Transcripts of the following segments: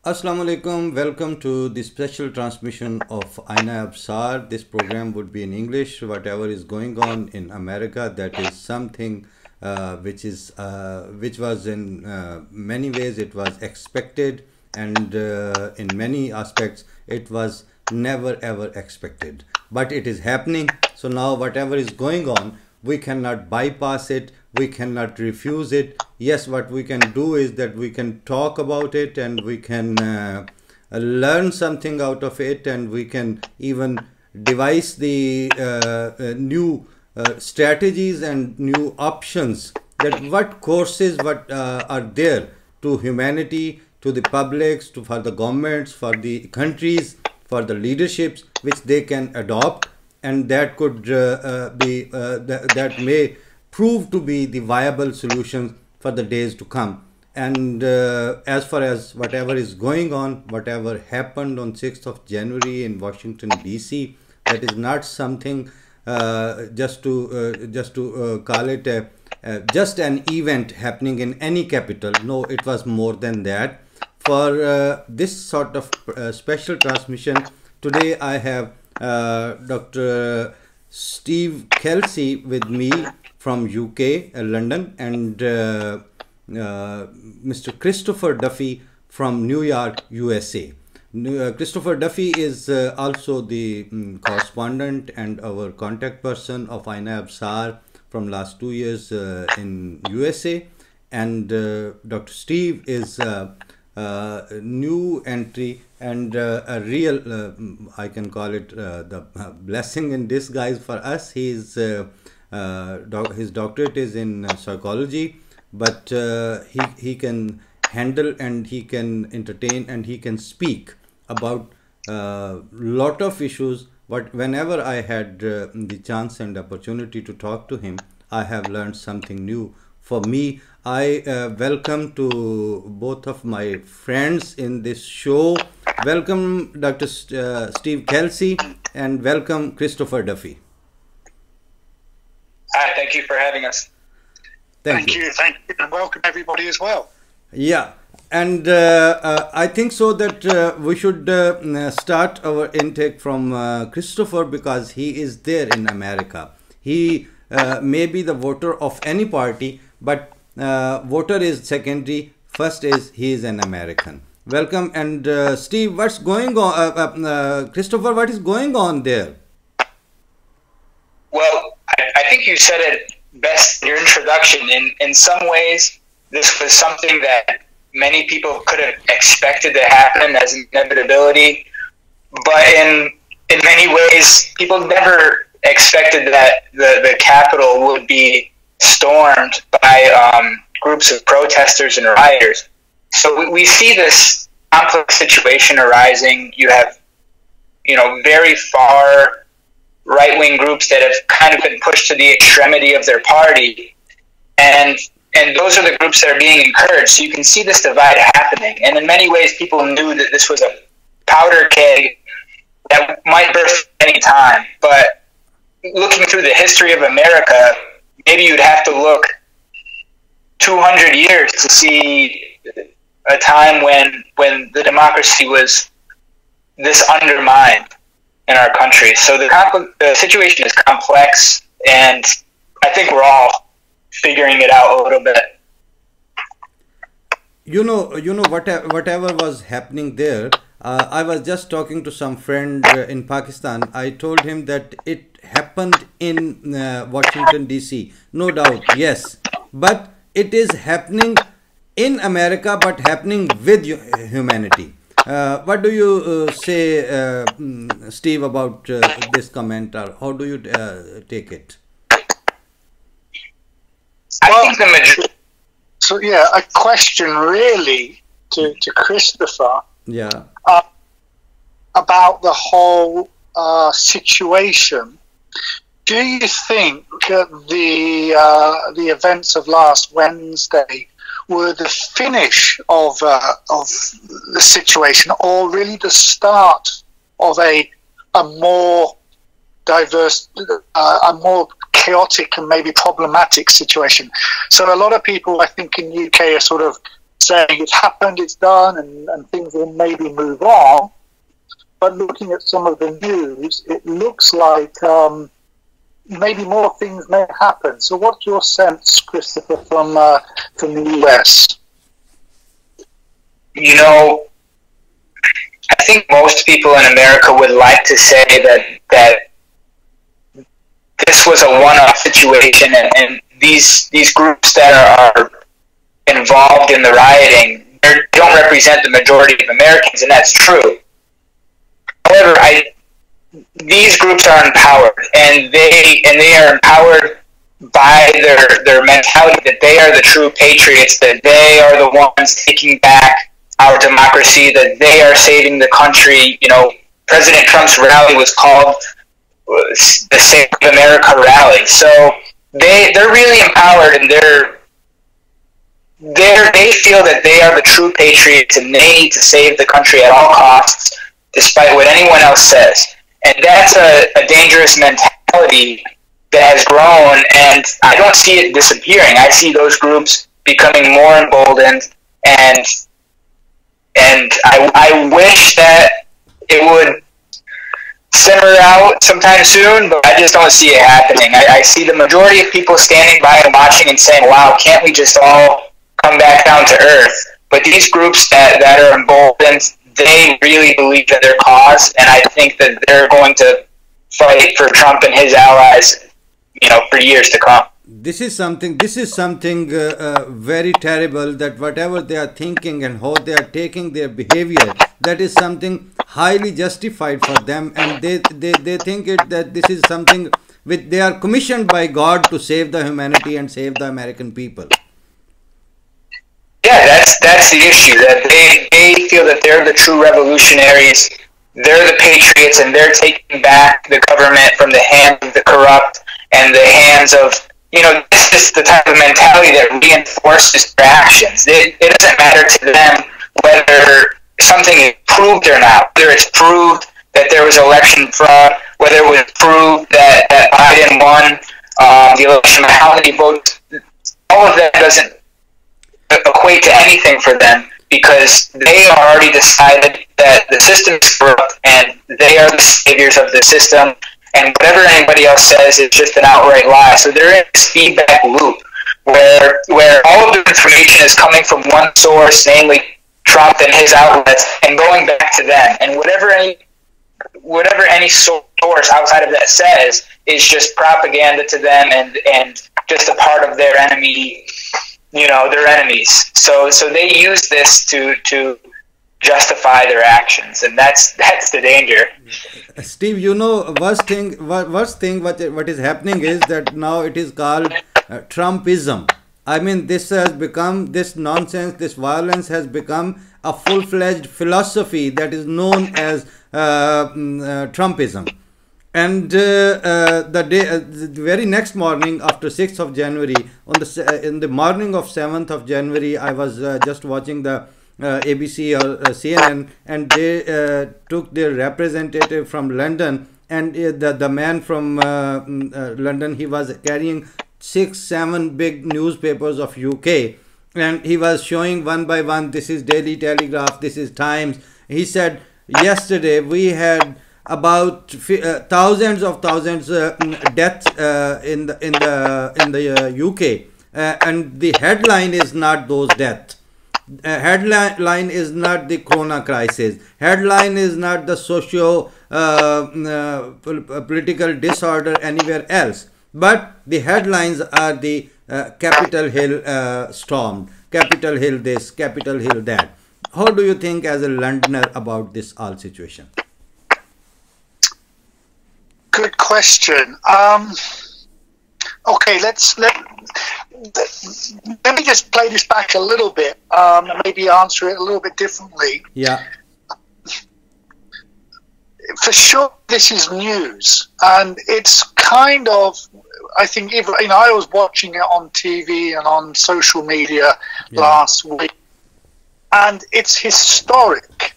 Assalamu alaikum. Welcome to the special transmission of Aina Absar. This program would be in English. Whatever is going on in America, that is something which was in many ways it was expected, and in many aspects it was never ever expected. But it is happening. So now whatever is going on, we cannot bypass it, we cannot refuse it. Yes, what we can do is that we can talk about it, and we can learn something out of it, and we can even devise the new strategies and new options, that what courses what are there to humanity, to the publics, to for the governments, for the countries, for the leaderships, which they can adopt, and that could that may prove to be the viable solutions for the days to come. And as far as whatever is going on, whatever happened on 6th of January in Washington DC, that is not something just to call it just an event happening in any capital. No, it was more than that. For this sort of special transmission, today I have Dr. Steve Kelsey with me from UK, London, and Mr. Christopher Duffy from New York, USA. Christopher Duffy is also the correspondent and our contact person of Aina Absar from last 2 years in USA, and Dr. Steve is new entry and a real, I can call it the blessing in disguise for us. He is his doctorate is in psychology, but he can handle, and he can entertain, and he can speak about lot of issues. But whenever I had the chance and opportunity to talk to him, I have learned something new for me. I welcome to both of my friends in this show. Welcome Dr. Steve Kelsey, and welcome Christopher Duffy. Hi, thank you for having us. Thank you, and welcome everybody as well. Yeah, and I think so that we should start our intake from Christopher, because he is there in America. He may be the voter of any party, but voter is secondary. First is he is an American. Welcome. And Steve, what's going on? Christopher, what is going on there? Well, I think you said it best in your introduction. In some ways, this was something that many people could have expected to happen as an inevitability. But in many ways, people never expected that the Capitol would be stormed by groups of protesters and rioters. So we see this complex situation arising. You have, very far right-wing groups that have kind of been pushed to the extremity of their party, and those are the groups that are being encouraged. So you can see this divide happening, and in many ways, people knew that this was a powder keg that might burst at any time. But looking through the history of America, maybe you'd have to look 200 years to see a time when the democracy was this undermined in our country. So the situation is complex, and I think we're all figuring it out a little bit. Whatever was happening there, I was just talking to some friend in Pakistan. I told him that it happened in Washington DC, no doubt, yes, but it is happening in America, but happening with humanity. What do you say, Steve, about this comment, or how do you take it? I think the majority. So yeah, a question really to Christopher. Yeah. About the whole situation. Do you think the events of last Wednesday were the finish of the situation, or really the start of a more diverse, a more chaotic and maybe problematic situation? So a lot of people, I think, in UK are sort of saying it's happened, it's done, and things will maybe move on. But looking at some of the news, it looks like maybe more things may happen. So what's your sense, Christopher, from the US? You know, I think most people in America would like to say that this was a one-off situation, and these groups that are involved in the rioting don't represent the majority of Americans, and that's true. However, these groups are empowered, and they are empowered by their mentality that they are the true patriots, that they are the ones taking back our democracy, that they are saving the country. You know, President Trump's rally was called the Save America rally. So they're really empowered, and they feel that they are the true patriots, and they need to save the country at all costs, despite what anyone else says. And that's a dangerous mentality that has grown, and I don't see it disappearing. I see those groups becoming more emboldened, and I wish that it would simmer out sometime soon, but I just don't see it happening. I see the majority of people standing by and watching and saying, wow, can't we just all come back down to earth? But these groups that are emboldened, they really believe in their cause, and I think that they're going to fight for Trump and his allies, you know, for years to come. This is something very terrible, that whatever they are thinking and how they are taking their behavior, that is something highly justified for them, and they think that this is something which they are commissioned by God to save the humanity and save the American people. Yeah, that's the issue, that they feel that they're the true revolutionaries, they're the patriots, and they're taking back the government from the hands of the corrupt and the hands of, you know, this is the type of mentality that reinforces their actions. It doesn't matter to them whether something is proved or not, whether it's proved that there was election fraud, whether it was proved that Biden won the election, how many votes, all of that doesn't equate to anything for them, because they already decided that the system is corrupt and they are the saviors of the system, and whatever anybody else says is just an outright lie. So they're in this feedback loop where all of the information is coming from one source, namely Trump and his outlets, and going back to them, and whatever any source outside of that says is just propaganda to them, and just a part of their enemy, you know, their enemies. So they use this to justify their actions, and that's the danger. Steve, you know, worst thing what is happening is that now it is called Trumpism. I mean, this has become, this nonsense, this violence has become a full-fledged philosophy that is known as Trumpism. And the very next morning, after 6th of January, in the morning of 7th of January, I was just watching the ABC or CNN, and they took their representative from London, and the man from London, he was carrying 6-7 big newspapers of UK, and he was showing one by one, this is Daily Telegraph, this is Times. He said, yesterday we had about thousands of deaths in the UK, and the headline is not those deaths. Headline is not the corona crisis. Headline is not the socio political disorder anywhere else. But the headlines are the Capitol Hill stormed, Capitol Hill this, Capitol Hill that. How do you think as a Londoner about this all situation? Good question. Okay, let me just play this back a little bit, and maybe answer it a little bit differently. Yeah. For sure, this is news, and it's kind of, I think, even, you know, I was watching it on TV and on social media last week, and it's historic.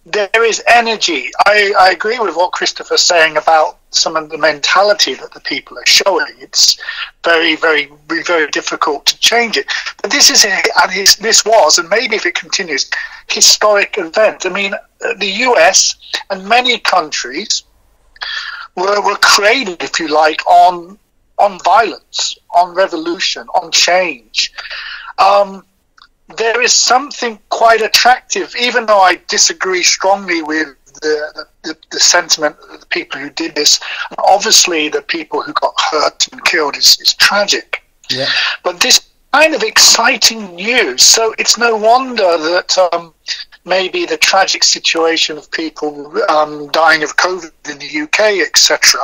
There is energy. I agree with what Christopher's saying about some of the mentality that the people are showing, it's very, very, very difficult to change it. But this is, this was, and maybe if it continues, historic event. I mean, the US and many countries were created, if you like, on violence, on revolution, on change. There is something quite attractive, even though I disagree strongly with the sentiment of the people who did this. And obviously, the people who got hurt and killed is tragic. Yeah. But this kind of exciting news, so it's no wonder that maybe the tragic situation of people dying of COVID in the UK, etc.,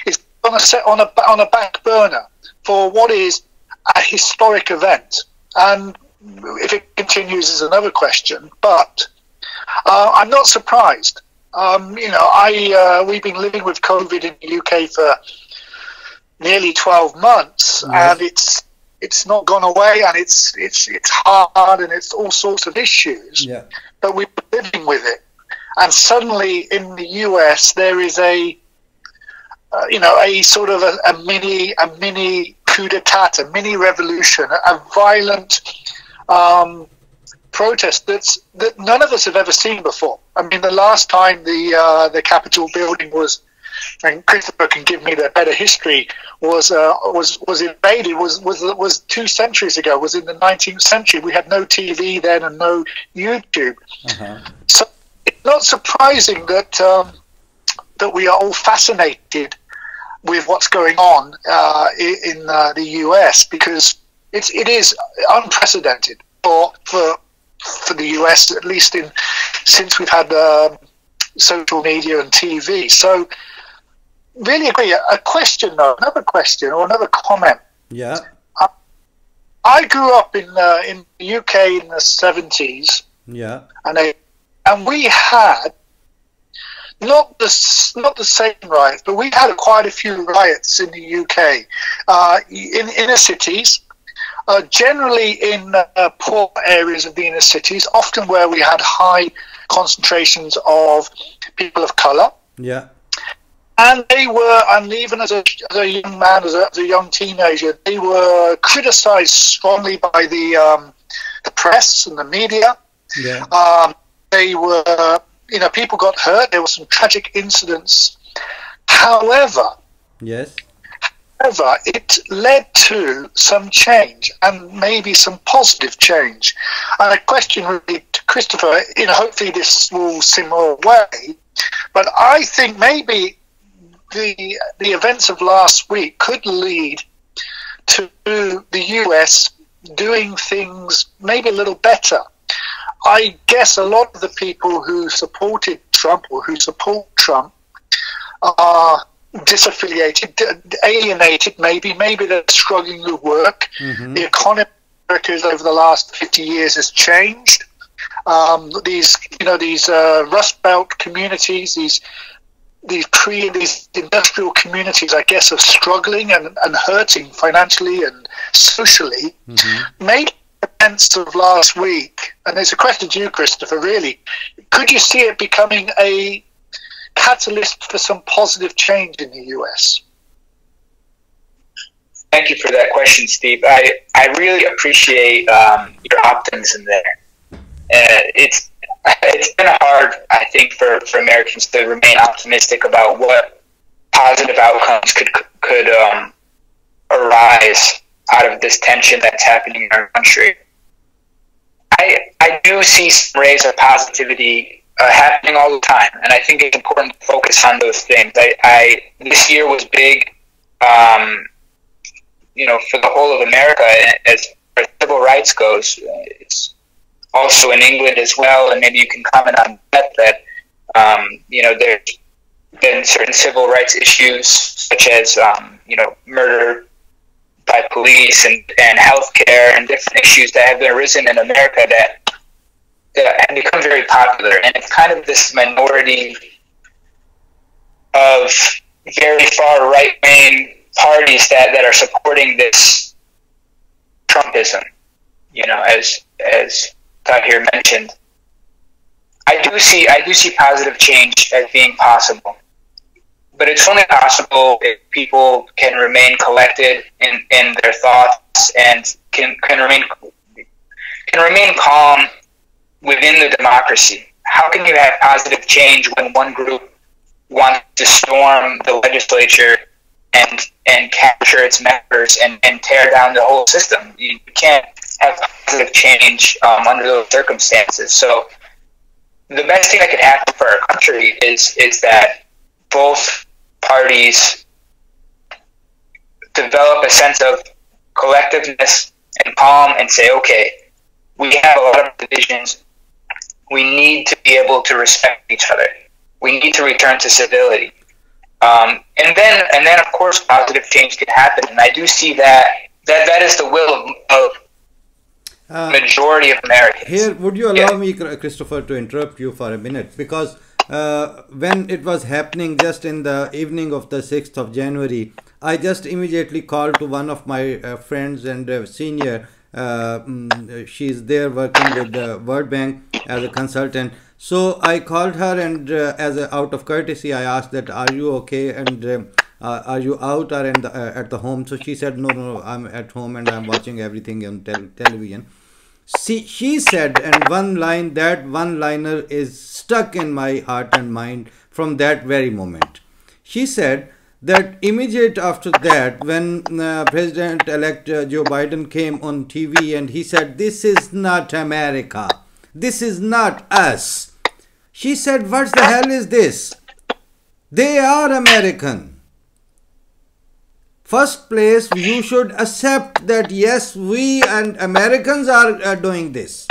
is on a back burner for what is a historic event. And if it continues is another question, but I'm not surprised. We've been living with COVID in the UK for nearly 12 months, and it's not gone away, and it's hard, and it's all sorts of issues. Yeah. But we're living with it, and suddenly in the US there is a sort of a mini coup d'etat, a mini revolution, a violent protest that none of us have ever seen before. I mean, the last time the Capitol building was, and Christopher can give me the better history, was invaded was 2 centuries ago. Was in the 19th century. We had no TV then and no YouTube. So it's not surprising that we are all fascinated with what's going on in the US, because it is unprecedented for the US, at least since we've had social media and TV. So really agree. Another question or another comment. Yeah. I grew up in the UK in the 70s. Yeah. And we had not the same riots, but we had quite a few riots in the UK in inner cities. Generally in poor areas of the inner cities, often where we had high concentrations of people of colour. Yeah. And even as a young man, as a young teenager, they were criticised strongly by the press and the media. Yeah. They were, people got hurt. There were some tragic incidents. However, it led to some change, and maybe some positive change. And a question really to Christopher, hopefully this will simmer away, but I think maybe the events of last week could lead to the US doing things maybe a little better. I guess a lot of the people who supported Trump or who support Trump are disaffiliated, alienated, maybe they're struggling with work. The economy of America over the last 50 years has changed. These Rust Belt communities, these industrial communities, I guess, are struggling and hurting financially and socially. Maybe the events of last week, and there's a question to you, Christopher, really, could you see it becoming a catalyst for some positive change in the US? Thank you for that question, Steve. I really appreciate your optimism there. It's been hard, I think, for Americans to remain optimistic about what positive outcomes could arise out of this tension that's happening in our country. I do see some rays of positivity happening all the time, and I think it's important to focus on those things. This year was big, for the whole of America as far as civil rights goes. It's also in England as well, and maybe you can comment on that. There's been certain civil rights issues such as murder by police and healthcare and different issues that have arisen in America that have become very popular, and it's kind of this minority of very far right-wing parties that are supporting this Trumpism, as Tahir mentioned. I do see positive change as being possible. but it's only possible if people can remain collected in their thoughts and can remain calm within the democracy. How can you have positive change when one group wants to storm the legislature and capture its members and tear down the whole system? You can't have positive change under those circumstances. So the best thing that could happen for our country is that both parties develop a sense of collectiveness and calm and say, okay, we have a lot of divisions. We need to be able to respect each other. We need to return to civility. And then of course positive change can happen. And I do see that is the will of majority of Americans. Here, would you allow me, Christopher, to interrupt you for a minute? Because when it was happening just in the evening of the 6th of January, I just immediately called to one of my friends and senior. She's there working with the World Bank as a consultant. So I called her, and out of courtesy, I asked that, are you okay, and are you out or at the home? So she said, no, I'm at home and I'm watching everything on television. She said, and that one-liner is stuck in my heart and mind from that very moment. She said that immediate after that, when President-elect Joe Biden came on TV and he said, this is not America. This is not us. She said, what the hell is this? They are American. First place, you should accept that, yes, we and Americans are doing this.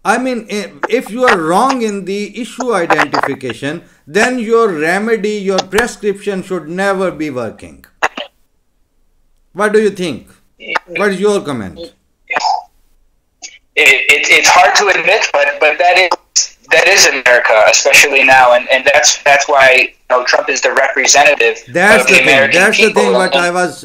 I mean, if you are wrong in the issue identification, then your remedy, your prescription should never be working. What do you think? What is your comment? It's hard to admit, but that is America, especially now, and that's why Trump is the representative of the American people. That's the thing what I was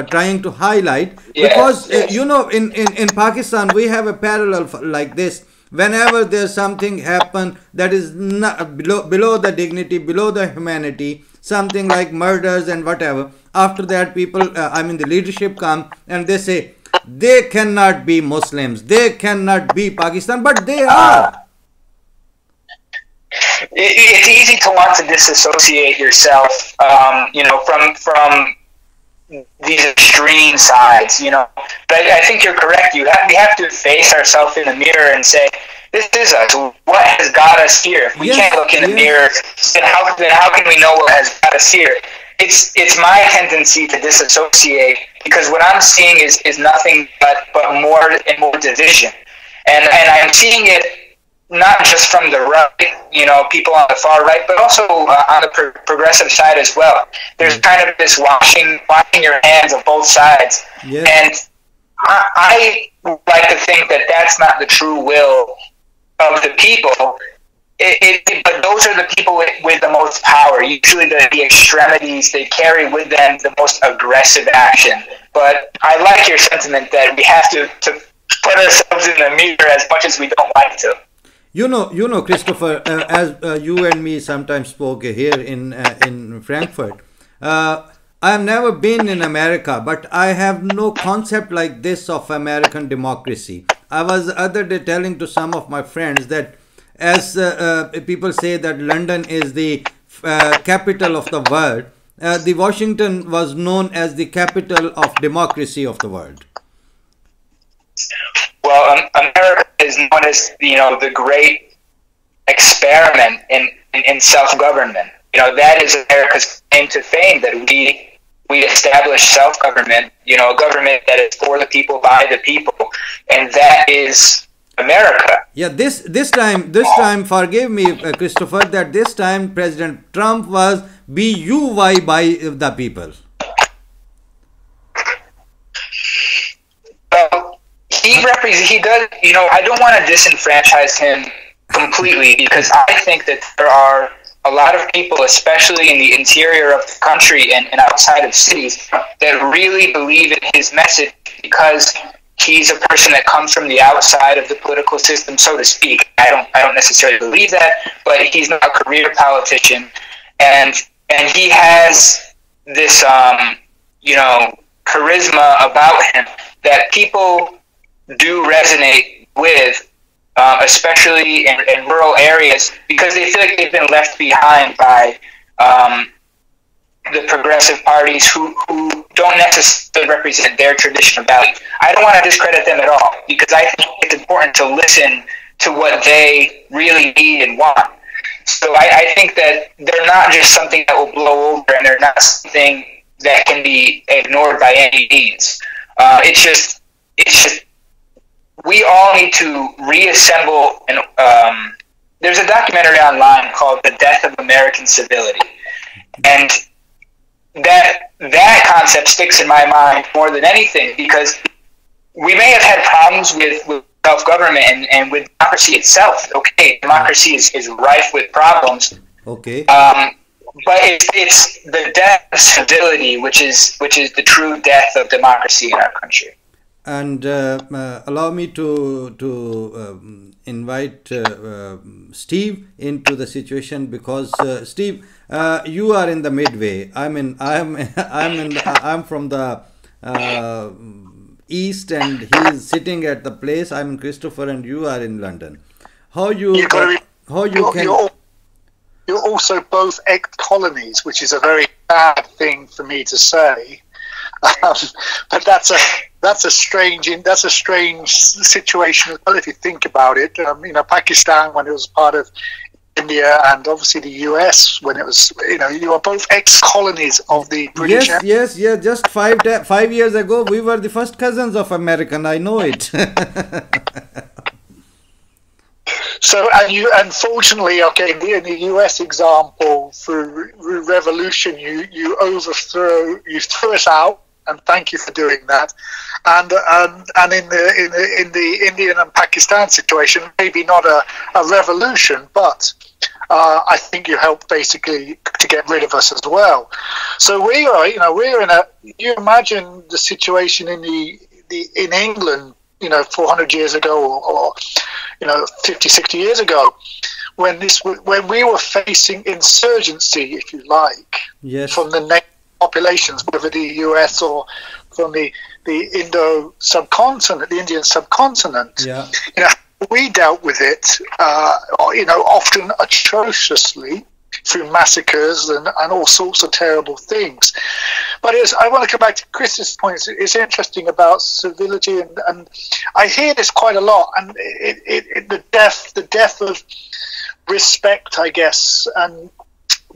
trying to highlight, because in Pakistan we have a parallel like this. Whenever there's something happen that is not below the dignity, below the humanity, something like murders and whatever, after that people, the leadership come and they say, they cannot be Muslims, they cannot be Pakistan, but they are. It's easy to want to disassociate yourself, from these extreme sides, But I think you're correct. We have to face ourselves in the mirror and say, this is us. What has got us here? If we can't look in the mirror, then how can we know what has got us here? It's my tendency to disassociate, because what I'm seeing is nothing but more and more division, and I'm seeing it not just from the right, people on the far right, but also on the progressive side as well. There's kind of this washing your hands of both sides, and I like to think that that's not the true will of the people. But those are the people with the most power. Usually the extremities, they carry with them the most aggressive action. But I like your sentiment that we have to put ourselves in the mirror as much as we don't like to. You know, Christopher, as you and me sometimes spoke here in Frankfurt, I have never been in America, but I have no concept like this of American democracy. I was the other day telling to some of my friends that, as people say that London is the capital of the world, the Washington was known as the capital of democracy of the world. Well, America is known as the great experiment in self-government. That is America's claim to fame, that we establish self-government. A government that is for the people, by the people, and that is America. Yeah, this time, forgive me, Christopher, that this time President Trump was BUY by the people. He does, I don't want to disenfranchise him completely, because I think that there are a lot of people, especially in the interior of the country and outside of cities, that really believe in his message, because he's a person that comes from the outside of the political system, so to speak. I don't necessarily believe that, but he's not a career politician, and and he has this, charisma about him that people do resonate with, especially in rural areas, because they feel like they've been left behind by the progressive parties who don't necessarily represent their traditional values. I don't want to discredit them at all, because I think it's important to listen to what they really need and want. So I think that they're not just something that will blow over, and they're not something that can be ignored by any means. It's just we all need to reassemble. And there's a documentary online called "The Death of American Civility," and that concept sticks in my mind more than anything, because we may have had problems with self-government and with democracy itself. Okay, democracy is rife with problems. Okay. But it's the death of civility, which is the true death of democracy in our country. And allow me to invite Steve into the situation, because Steve, you are in the midway. I'm from the east, and he is sitting at the place. I'm in Christopher, and you are in London. You're also both ex-colonies, which is a very bad thing for me to say. But that's a strange situation as well, if you think about it. Pakistan when it was part of India, and obviously the US when it was. You are both ex-colonies of the British. Yes. Just 5 years ago, we were the first cousins of American. I know it. So, unfortunately, okay, in the US example, through revolution, you threw us out, and thank you for doing that. And in the Indian and Pakistan situation, maybe not a revolution, but I think you helped basically to get rid of us as well. So we're in a. You imagine the situation in England, 400 years ago, or 50, 60 years ago, when we were facing insurgency, if you like, yes, from the native populations, whether the US or from the Indian subcontinent. Yeah. We dealt with it, often atrociously through massacres and all sorts of terrible things. But I want to come back to Chris's point. It's interesting about civility, and I hear this quite a lot. And the death of respect, I guess, and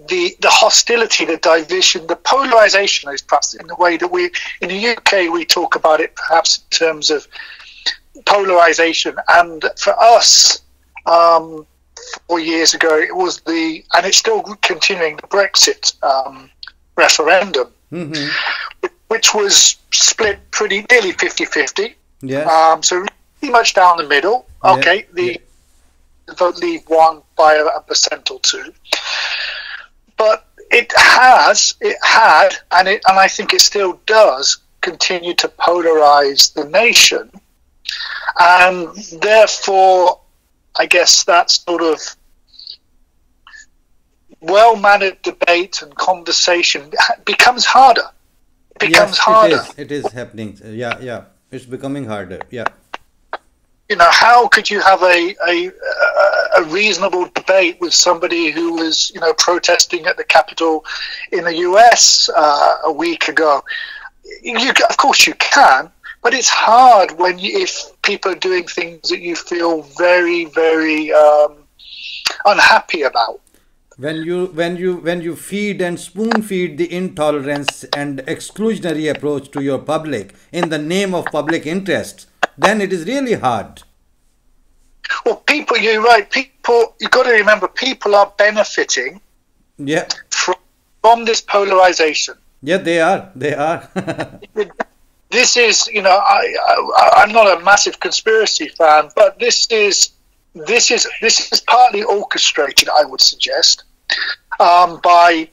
the hostility, the division, the polarization is perhaps in the way that in the UK we talk about it perhaps in terms of polarization. And for us, 4 years ago, it was and it's still continuing, the Brexit referendum, which was split pretty nearly 50-50. Yeah. So pretty much down the middle. Okay, the vote leave won by a percent or two. But it had, and I think it still does, continue to polarize the nation. And therefore, I guess that sort of well-mannered debate and conversation becomes harder. It becomes harder. It is happening. Yeah. It's becoming harder. Yeah. How could you have a reasonable debate with somebody who was, protesting at the Capitol in the US a week ago? Of course you can, but it's hard if people are doing things that you feel very, very unhappy about. When you feed and spoon feed the intolerance and exclusionary approach to your public in the name of public interest, then it is really hard. Well, you're right. You've got to remember, people are benefiting from this polarization. Yeah, they are. This is, I'm not a massive conspiracy fan, but this is partly orchestrated, I would suggest, by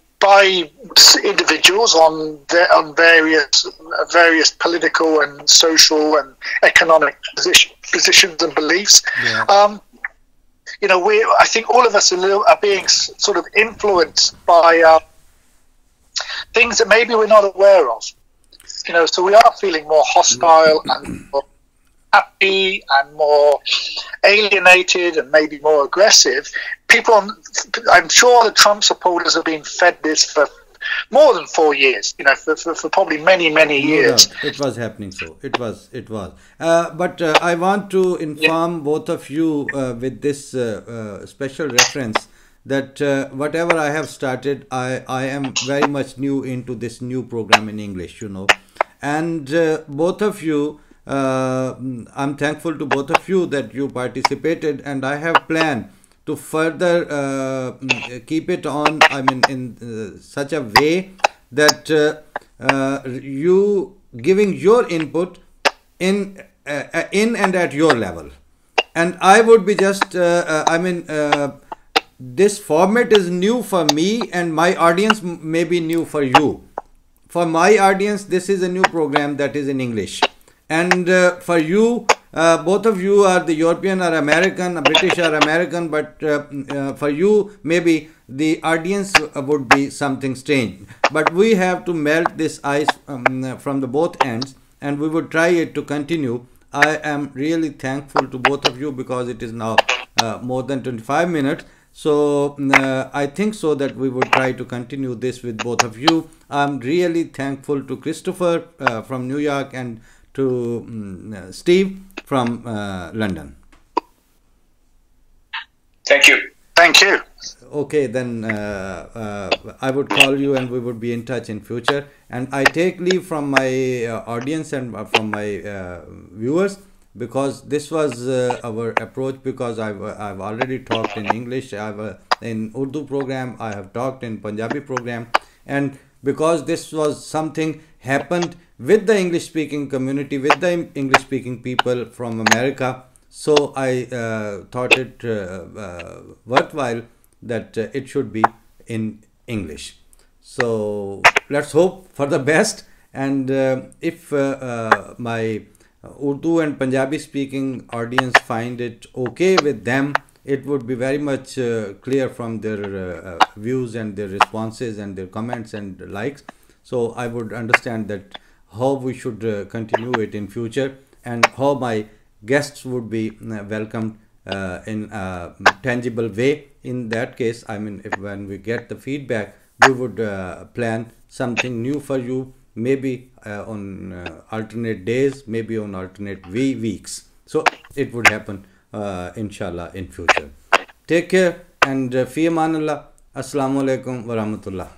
individuals on various political and social and economic positions and beliefs. Yeah. I think all of us are being sort of influenced by things that maybe we're not aware of. So we are feeling more hostile and more happy and more alienated and maybe more aggressive. I'm sure the Trump supporters have been fed this for more than 4 years, for probably many, many years. No, it was happening so. It was. But I want to inform both of you with this special reference that whatever I have started, I am very much new into this new program in English, And both of you, I'm thankful to both of you that you participated, and I have planned to further keep it on, in such a way that you giving your input in and at your level. And I would be just, this format is new for me, and my audience may be new for you. For my audience, this is a new program that is in English. And for you, both of you are the European or American, British or American, but for you, maybe the audience would be something strange. But we have to melt this ice from the both ends, and we would try it to continue. I am really thankful to both of you because it is now more than 25 minutes. So I think so that we would try to continue this with both of you. I'm really thankful to Christopher from New York and to Steve from London. Thank you. Thank you. Okay, then I would call you and we would be in touch in future. And I take leave from my audience and from my viewers, because this was our approach, because I've already talked in English, in Urdu program, I have talked in Punjabi program, and because this was something happened with the English speaking community, with the English speaking people from America, so I thought it worthwhile that it should be in English. So let's hope for the best, and if my Urdu and Punjabi speaking audience find it okay with them, it would be very much clear from their views and their responses and their comments and likes. So I would understand that how we should continue it in future, and how my guests would be welcomed in a tangible way. In that case, when we get the feedback, we would plan something new for you, maybe on alternate days, maybe on alternate weeks. So it would happen inshallah in future. Take care, and fi amanallah. Assalamu alaikum wa rahmatullah.